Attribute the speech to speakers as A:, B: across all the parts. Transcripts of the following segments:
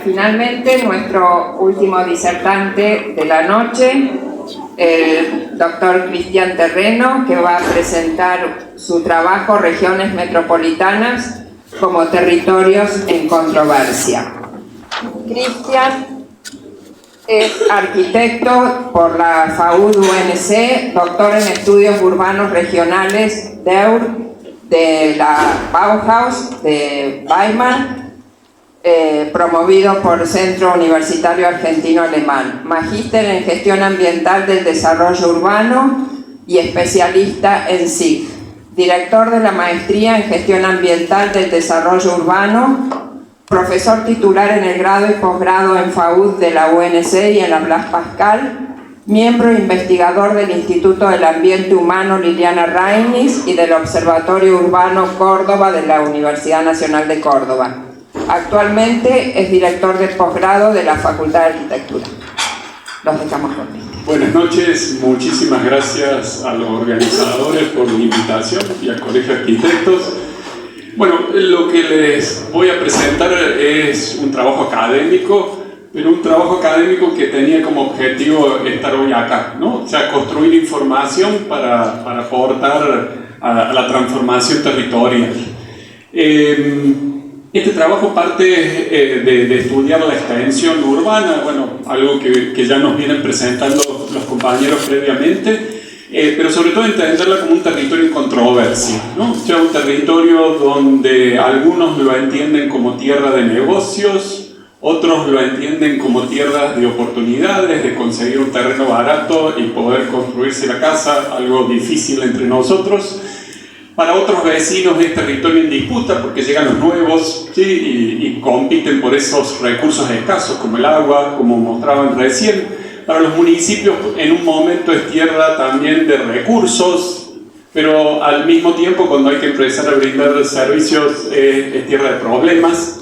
A: finalmente nuestro último disertante de la noche, el doctor Cristian Terreno, que va a presentar su trabajo Regiones Metropolitanas como Territorios en Controversia. Cristian es arquitecto por la FAUD-UNC, doctor en Estudios Urbanos Regionales DEUR de la Bauhaus de Weimar, promovido por Centro Universitario Argentino Alemán, magíster en Gestión Ambiental del Desarrollo Urbano y especialista en SIG, director de la Maestría en Gestión Ambiental del Desarrollo Urbano, profesor titular en el grado y posgrado en FAUD de la UNC y en la Blas Pascal, miembro e investigador del Instituto del Ambiente Humano Liliana Reinis y del Observatorio Urbano Córdoba de la Universidad Nacional de Córdoba. Actualmente es director de posgrado de la Facultad de Arquitectura. Los dejamos con Cristian.
B: Buenas noches, muchísimas gracias a los organizadores por la invitación y al Colegio de Arquitectos. Bueno, lo que les voy a presentar es un trabajo académico, pero un trabajo académico que tenía como objetivo estar hoy acá, ¿no? O sea, construir información para aportar a la transformación territorial. Este trabajo parte de estudiar la extensión urbana, bueno, algo que ya nos vienen presentando los compañeros previamente, pero sobre todo entenderla como un territorio en controversia, ¿no? O sea, un territorio donde algunos lo entienden como tierra de negocios, otros lo entienden como tierra de oportunidades, de conseguir un terreno barato y poder construirse la casa, algo difícil entre nosotros. Para otros vecinos es territorio en disputa porque llegan los nuevos, ¿sí? y compiten por esos recursos escasos como el agua, como mostraban recién. Para los municipios en un momento es tierra también de recursos, pero al mismo tiempo cuando hay que empezar a brindar servicios es tierra de problemas.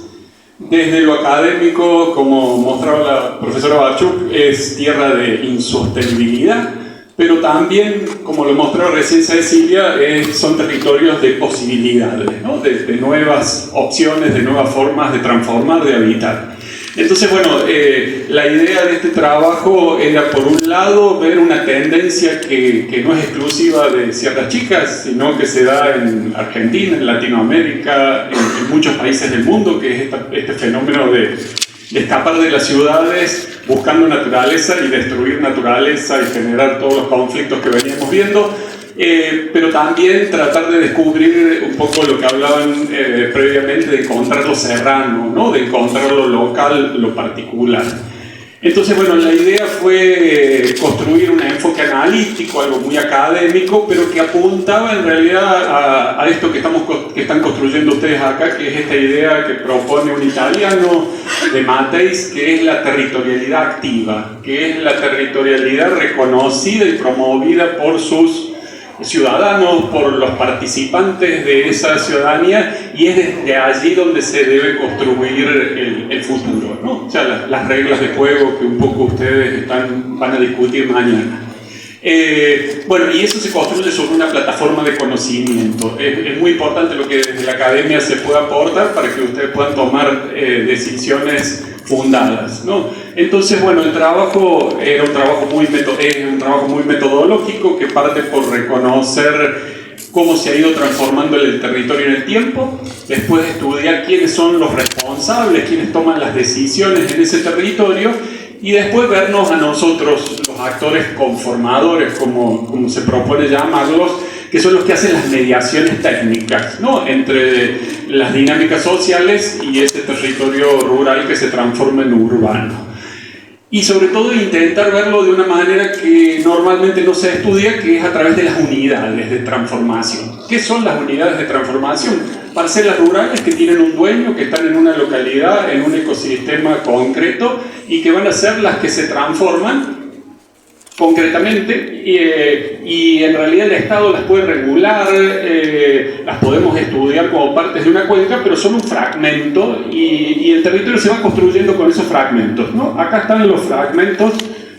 B: Desde lo académico, como mostraba la profesora Bachuk, es tierra de insostenibilidad. Pero también, como lo mostró recién Cecilia, son territorios de posibilidades, ¿no? de nuevas opciones, de nuevas formas de transformar, de habitar. Entonces, bueno, la idea de este trabajo era, por un lado, ver una tendencia que no es exclusiva de Sierra Chica, sino que se da en Argentina, en Latinoamérica, en muchos países del mundo, que es este fenómeno de escapar de las ciudades buscando naturaleza y destruir naturaleza y generar todos los conflictos que veníamos viendo, pero también tratar de descubrir un poco lo que hablaban previamente, de encontrar lo serrano, ¿no? De encontrar lo local, lo particular. Entonces, bueno, la idea fue construir un enfoque analítico, algo muy académico, pero que apuntaba en realidad a esto que están construyendo ustedes acá, que es esta idea que propone un italiano de Matteis, que es la territorialidad activa, que es la territorialidad reconocida y promovida por sus ciudadanos, por los participantes de esa ciudadanía, y es desde allí donde se debe construir el futuro, ¿no? O sea, las reglas de juego que un poco ustedes van a discutir mañana. Bueno, y eso se construye sobre una plataforma de conocimiento. Es muy importante lo que desde la academia se puede aportar para que ustedes puedan tomar decisiones fundadas, ¿no? Entonces, bueno, el trabajo es un trabajo muy metodológico que parte por reconocer cómo se ha ido transformando el territorio en el tiempo, después estudiar quiénes son los responsables, quiénes toman las decisiones en ese territorio, y después vernos a nosotros, los actores conformadores, como se propone llamarlos, que son los que hacen las mediaciones técnicas, ¿no? Entre las dinámicas sociales y ese territorio rural que se transforma en urbano. Y sobre todo intentar verlo de una manera que normalmente no se estudia, que es a través de las unidades de transformación. ¿Qué son las unidades de transformación? Parcelas rurales que tienen un dueño, que están en una localidad, en un ecosistema concreto, y que van a ser las que se transforman concretamente, y en realidad el Estado las puede regular, las podemos estudiar como partes de una cuenca, pero son un fragmento, y el territorio se va construyendo con esos fragmentos, ¿no? Acá están los fragmentos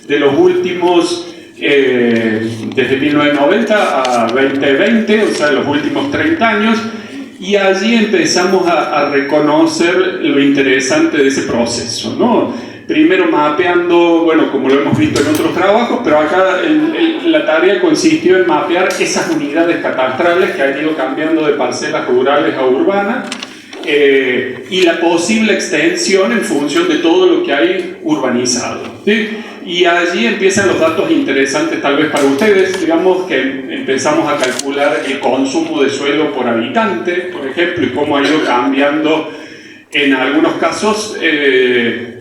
B: de los últimos, desde 1990 a 2020, o sea, los últimos 30 años, Y allí empezamos a reconocer lo interesante de ese proceso, ¿no? Primero mapeando, bueno, como lo hemos visto en otros trabajos, pero acá la tarea consistió en mapear esas unidades catastrales que han ido cambiando de parcelas rurales a urbanas, y la posible extensión en función de todo lo que hay urbanizado, ¿sí? Y allí empiezan los datos interesantes tal vez para ustedes. Digamos que empezamos a calcular el consumo de suelo por habitante, por ejemplo, y cómo ha ido cambiando en algunos casos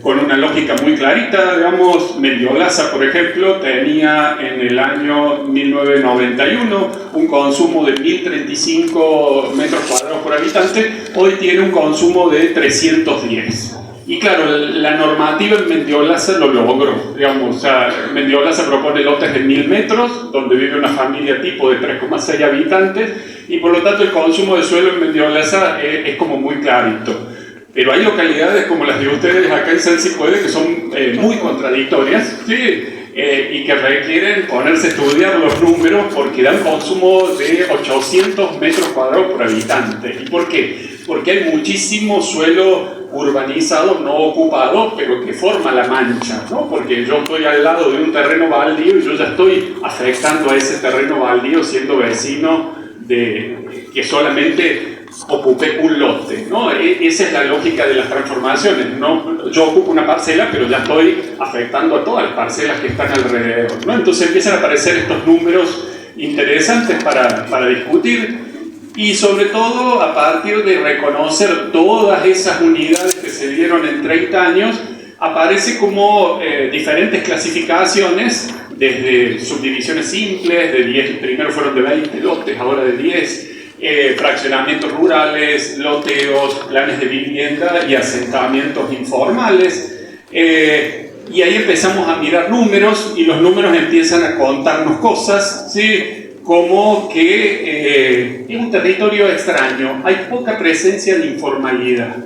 B: con una lógica muy clarita. Digamos, Mendiolaza, por ejemplo, tenía en el año 1991 un consumo de 1035 metros cuadrados por habitante, hoy tiene un consumo de 310. Y claro, la normativa en Mendiolaza lo logró, digamos, o sea, Mendiolaza propone lotes de 1000 metros, donde vive una familia tipo de 3,6 habitantes, y por lo tanto el consumo de suelo en Mendiolaza es como muy clarito. Pero hay localidades como las de ustedes acá en San Cipuede que son muy contradictorias, ¿sí? Y que requieren ponerse a estudiar los números porque dan consumo de 800 metros cuadrados por habitante. ¿Y por qué? Porque hay muchísimo suelo urbanizado no ocupado, pero que forma la mancha, ¿no? Porque yo estoy al lado de un terreno baldío y yo ya estoy afectando a ese terreno baldío siendo vecino de que solamente ocupé un lote, ¿no? Esa es la lógica de las transformaciones, ¿no? Yo ocupo una parcela, pero ya estoy afectando a todas las parcelas que están alrededor, ¿no? Entonces empiezan a aparecer estos números interesantes para discutir, y sobre todo a partir de reconocer todas esas unidades que se dieron en 30 años, aparece como diferentes clasificaciones, desde subdivisiones simples, de 10, primero fueron de 20 lotes, ahora de 10, fraccionamientos rurales, loteos, planes de vivienda y asentamientos informales. Y ahí empezamos a mirar números, y los números empiezan a contarnos cosas, ¿sí? Como que es un territorio extraño, hay poca presencia de informalidad.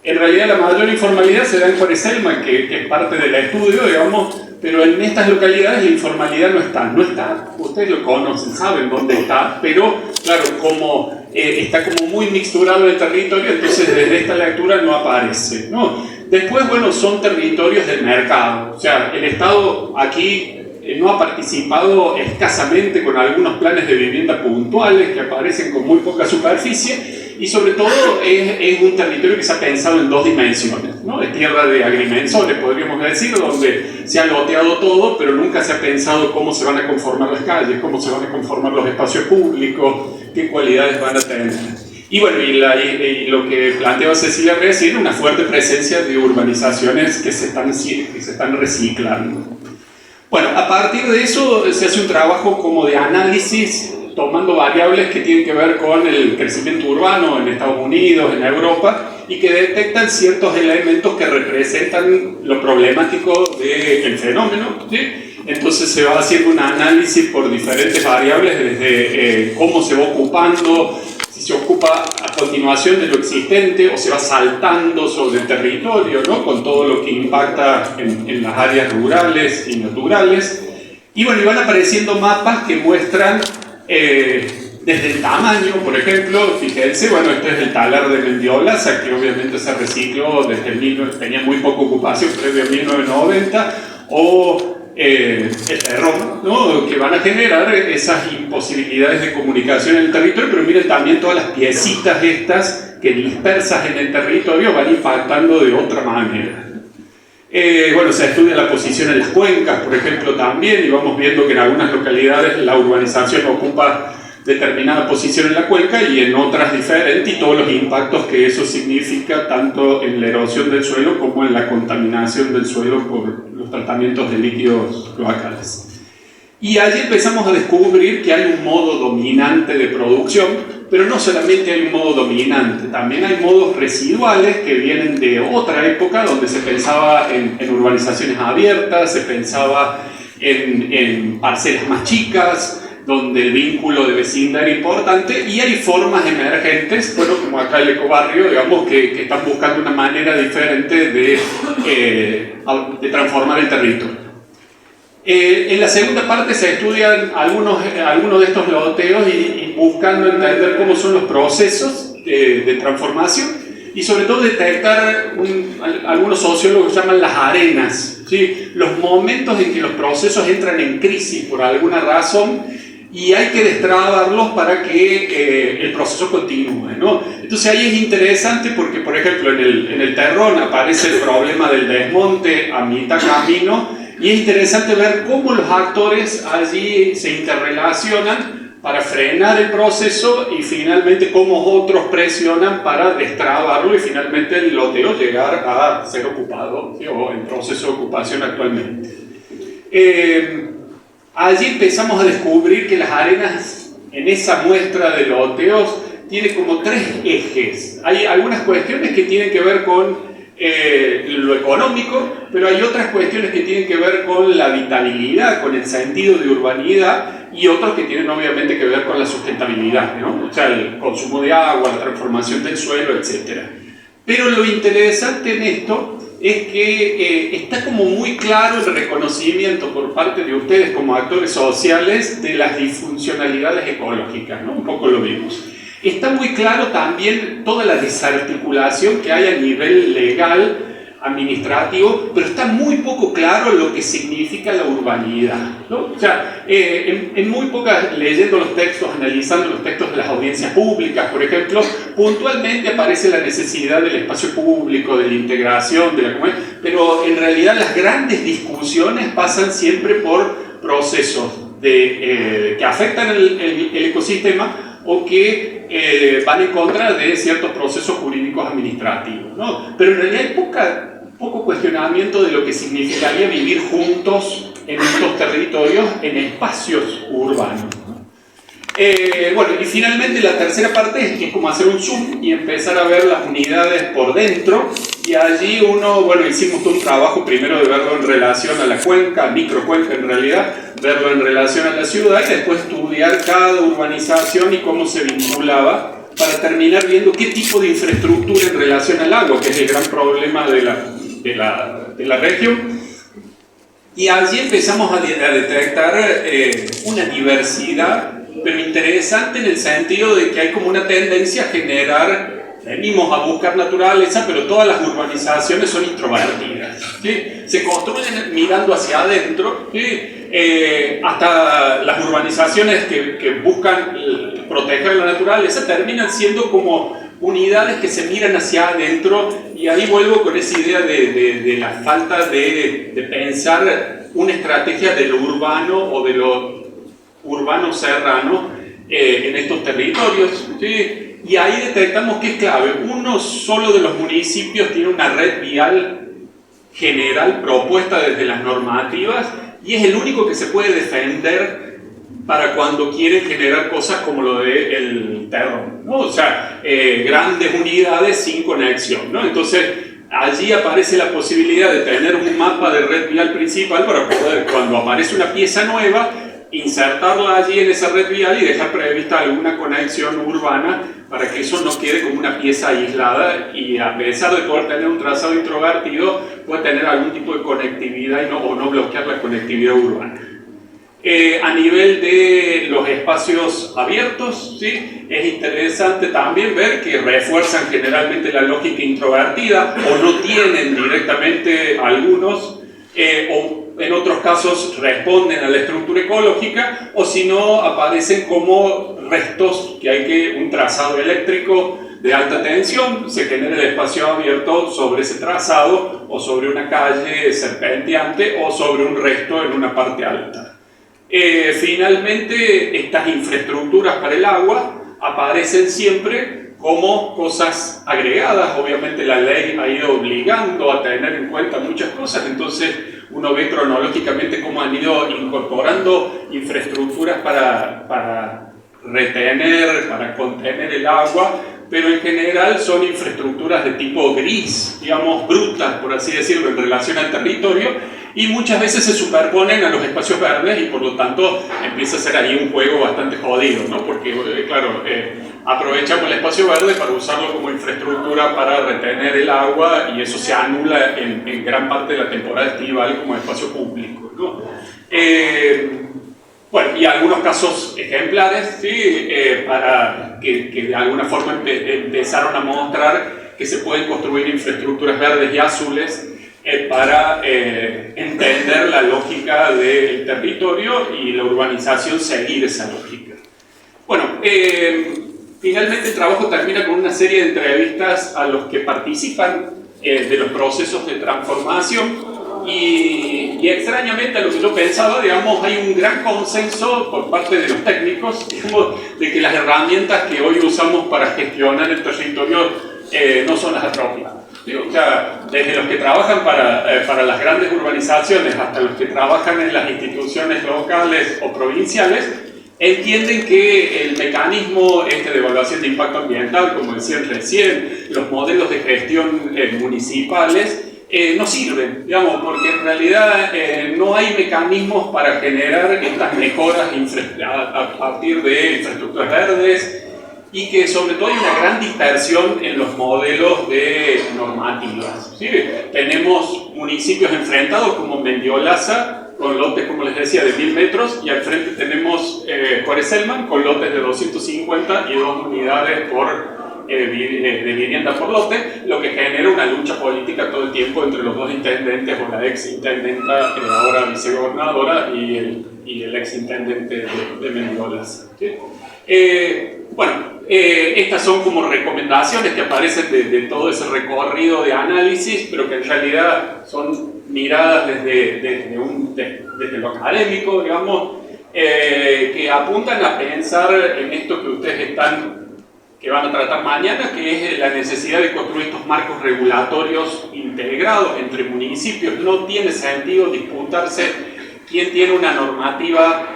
B: En realidad la mayor informalidad se da en Juárez-Selma, que es parte del estudio, digamos, pero en estas localidades la informalidad no está, ustedes lo conocen, saben dónde está, pero claro, como está como muy mixturado el territorio, entonces desde esta lectura no aparece, ¿no? Después, bueno, son territorios del mercado, o sea, el Estado aquí no ha participado escasamente con algunos planes de vivienda puntuales que aparecen con muy poca superficie, y sobre todo es un territorio que se ha pensado en dos dimensiones, ¿no? Es tierra de agrimensores, podríamos decir, donde se ha loteado todo, pero nunca se ha pensado cómo se van a conformar las calles, cómo se van a conformar los espacios públicos, qué cualidades van a tener. Y bueno, y lo que planteaba Cecilia recién, una fuerte presencia de urbanizaciones que se están reciclando. Bueno, a partir de eso se hace un trabajo como de análisis, tomando variables que tienen que ver con el crecimiento urbano en Estados Unidos, en Europa, y que detectan ciertos elementos que representan lo problemático del fenómeno, ¿sí? Entonces se va haciendo un análisis por diferentes variables, desde cómo se va ocupando, si se ocupa a continuación de lo existente o se va saltando sobre el territorio, ¿no? Con todo lo que impacta en las áreas rurales y naturales. Y bueno, y van apareciendo mapas que muestran desde el tamaño, por ejemplo, fíjense, bueno, este es el talar de Mendiolaza, que obviamente se recicló desde tenía muy poca ocupación previo a 1990, o el terror, ¿no? Que van a generar esas imposibilidades de comunicación en el territorio, pero miren también todas las piecitas estas que dispersas en el territorio van impactando de otra manera. Bueno, se estudia la posición en las cuencas, por ejemplo, también, y vamos viendo que en algunas localidades la urbanización ocupa determinada posición en la cuenca y en otras diferente, y todos los impactos que eso significa tanto en la erosión del suelo como en la contaminación del suelo por los tratamientos de líquidos cloacales. Y allí empezamos a descubrir que hay un modo dominante de producción, pero no solamente hay un modo dominante, también hay modos residuales que vienen de otra época donde se pensaba en urbanizaciones abiertas, se pensaba en parcelas más chicas, donde el vínculo de vecindad era importante, y hay formas emergentes, bueno, como acá el ecobarrio, digamos, que están buscando una manera diferente de transformar el territorio. En la segunda parte se estudian algunos de estos loteos y buscando entender cómo son los procesos de transformación y sobre todo detectar, algunos sociólogos llaman las arenas, ¿sí? Los momentos en que los procesos entran en crisis por alguna razón y hay que destrabarlos para que el proceso continúe, ¿no? Entonces ahí es interesante porque, por ejemplo, en el Terrón aparece el problema del desmonte a mitad camino y es interesante ver cómo los actores allí se interrelacionan para frenar el proceso y finalmente cómo otros presionan para destrabarlo y finalmente el loteo llegar a ser ocupado, ¿sí? O en proceso de ocupación actualmente. Allí empezamos a descubrir que las arenas en esa muestra de loteos tienen como 3 ejes. Hay algunas cuestiones que tienen que ver con lo económico, pero hay otras cuestiones que tienen que ver con la habitabilidad, con el sentido de urbanidad, y otros que tienen obviamente que ver con la sustentabilidad, ¿no? O sea, el consumo de agua, la transformación del suelo, etc. Pero lo interesante en esto es que está como muy claro el reconocimiento por parte de ustedes como actores sociales de las disfuncionalidades ecológicas, ¿no? Un poco lo vimos. Está muy claro también toda la desarticulación que hay a nivel legal, administrativo, pero está muy poco claro lo que significa la urbanidad, ¿no? O sea, en muy pocas, leyendo los textos, analizando los textos de las audiencias públicas, por ejemplo, puntualmente aparece la necesidad del espacio público, de la integración, de la comunidad, pero en realidad las grandes discusiones pasan siempre por procesos que afectan el ecosistema o que van en contra de ciertos procesos jurídicos administrativos, ¿no? Pero en realidad hay poco cuestionamiento de lo que significaría vivir juntos en estos territorios, en espacios urbanos, ¿no? Bueno, y finalmente la tercera parte es como hacer un zoom y empezar a ver las unidades por dentro, y allí bueno, hicimos todo un trabajo primero de verlo en relación a la cuenca, microcuenca en realidad, verlo en relación a la ciudad y después estudiar cada urbanización y cómo se vinculaba para terminar viendo qué tipo de infraestructura en relación al agua, que es el gran problema de la región. Y allí empezamos a detectar una diversidad, pero interesante en el sentido de que hay como una tendencia a generar, venimos a buscar naturaleza, pero todas las urbanizaciones son introvertidas, ¿sí? Se construyen mirando hacia adentro, ¿sí? Hasta las urbanizaciones que buscan proteger la naturaleza terminan siendo como unidades que se miran hacia adentro, y ahí vuelvo con esa idea de la falta de pensar una estrategia de lo urbano o de lo urbano serrano en estos territorios, ¿sí? Y ahí detectamos que es clave. Uno solo de los municipios tiene una red vial general propuesta desde las normativas y es el único que se puede defender para cuando quieren generar cosas como lo del Terrón, ¿no? O sea, grandes unidades sin conexión, ¿no? Entonces, allí aparece la posibilidad de tener un mapa de red vial principal para poder, cuando aparece una pieza nueva, insertarla allí en esa red vial y dejar prevista alguna conexión urbana para que eso no quede como una pieza aislada y a pesar de poder tener un trazado introvertido, puede tener algún tipo de conectividad o no bloquear la conectividad urbana. A nivel de los espacios abiertos, ¿sí? Es interesante también ver que refuerzan generalmente la lógica introvertida o no tienen directamente algunos, o en otros casos responden a la estructura ecológica, o si no aparecen como restos que hay un trazado eléctrico de alta tensión, se genera el espacio abierto sobre ese trazado o sobre una calle serpenteante o sobre un resto en una parte alta. Finalmente, estas infraestructuras para el agua aparecen siempre como cosas agregadas. Obviamente la ley ha ido obligando a tener en cuenta muchas cosas, entonces uno ve cronológicamente cómo han ido incorporando infraestructuras para retener, para contener el agua, pero en general son infraestructuras de tipo gris, digamos, brutas, por así decirlo, en relación al territorio, y muchas veces se superponen a los espacios verdes y por lo tanto empieza a ser ahí un juego bastante jodido, ¿no? Porque, claro, aprovechamos el espacio verde para usarlo como infraestructura para retener el agua y eso se anula en gran parte de la temporada estival como espacio público, ¿no? Bueno, y algunos casos ejemplares, ¿sí? Para que de alguna forma empezaron a mostrar que se pueden construir infraestructuras verdes y azules para entender la lógica del territorio y la urbanización seguir esa lógica. Bueno, finalmente el trabajo termina con una serie de entrevistas a los que participan de los procesos de transformación y extrañamente a lo que yo pensaba, digamos, hay un gran consenso por parte de los técnicos, digamos, de que las herramientas que hoy usamos para gestionar el territorio no son las apropiadas. O sea, desde los que trabajan para las grandes urbanizaciones hasta los que trabajan en las instituciones locales o provinciales, entienden que el mecanismo de evaluación de impacto ambiental, como decían recién, los modelos de gestión municipales, no sirven, digamos, porque en realidad no hay mecanismos para generar estas mejoras a partir de infraestructuras verdes, y que sobre todo hay una gran dispersión en los modelos de normativas, ¿sí? Tenemos municipios enfrentados como Mendiolaza, con lotes, como les decía, de 1000 metros, y al frente tenemos Juárez-Selman con lotes de 250 y 2 unidades de vivienda por lote, lo que genera una lucha política todo el tiempo entre los dos intendentes, o la ex intendenta, ahora vicegobernadora, y el ex intendente de Mendiolaza, ¿sí? Bueno, estas son como recomendaciones que aparecen de todo ese recorrido de análisis, pero que en realidad son miradas desde lo académico, digamos, que apuntan a pensar en esto que ustedes que van a tratar mañana, que es la necesidad de construir estos marcos regulatorios integrados entre municipios. No tiene sentido disputarse quién tiene una normativa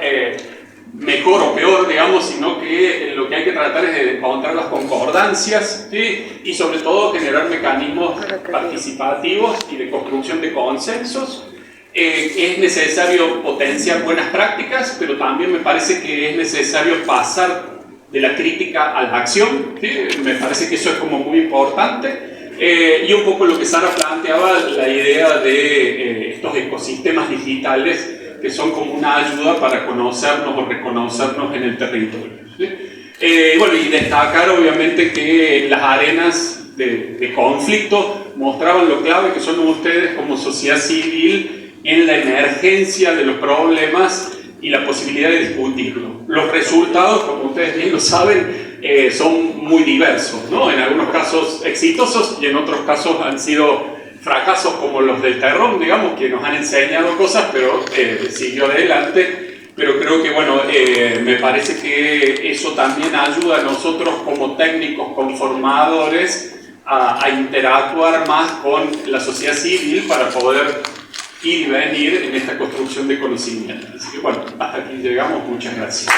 B: mejor o peor, digamos, sino que lo que hay que tratar es de encontrar las concordancias, ¿sí? Y sobre todo generar mecanismos participativos y de construcción de consensos. Es necesario potenciar buenas prácticas, pero también me parece que es necesario pasar de la crítica a la acción, ¿sí? Me parece que eso es como muy importante. Y un poco lo que Sara planteaba, la idea de estos ecosistemas digitales que son como una ayuda para conocernos o reconocernos en el territorio, ¿sí? Bueno, y destacar obviamente que las arenas de conflicto mostraban lo clave que son ustedes como sociedad civil en la emergencia de los problemas y la posibilidad de discutirlo. Los resultados, como ustedes bien lo saben, son muy diversos, ¿no? En algunos casos exitosos y en otros casos han sido fracasos como los del Terrón, digamos, que nos han enseñado cosas, pero siguió adelante. Pero creo que, bueno, me parece que eso también ayuda a nosotros como técnicos conformadores a interactuar más con la sociedad civil para poder ir y venir en esta construcción de conocimiento. Así que, bueno, hasta aquí llegamos. Muchas gracias.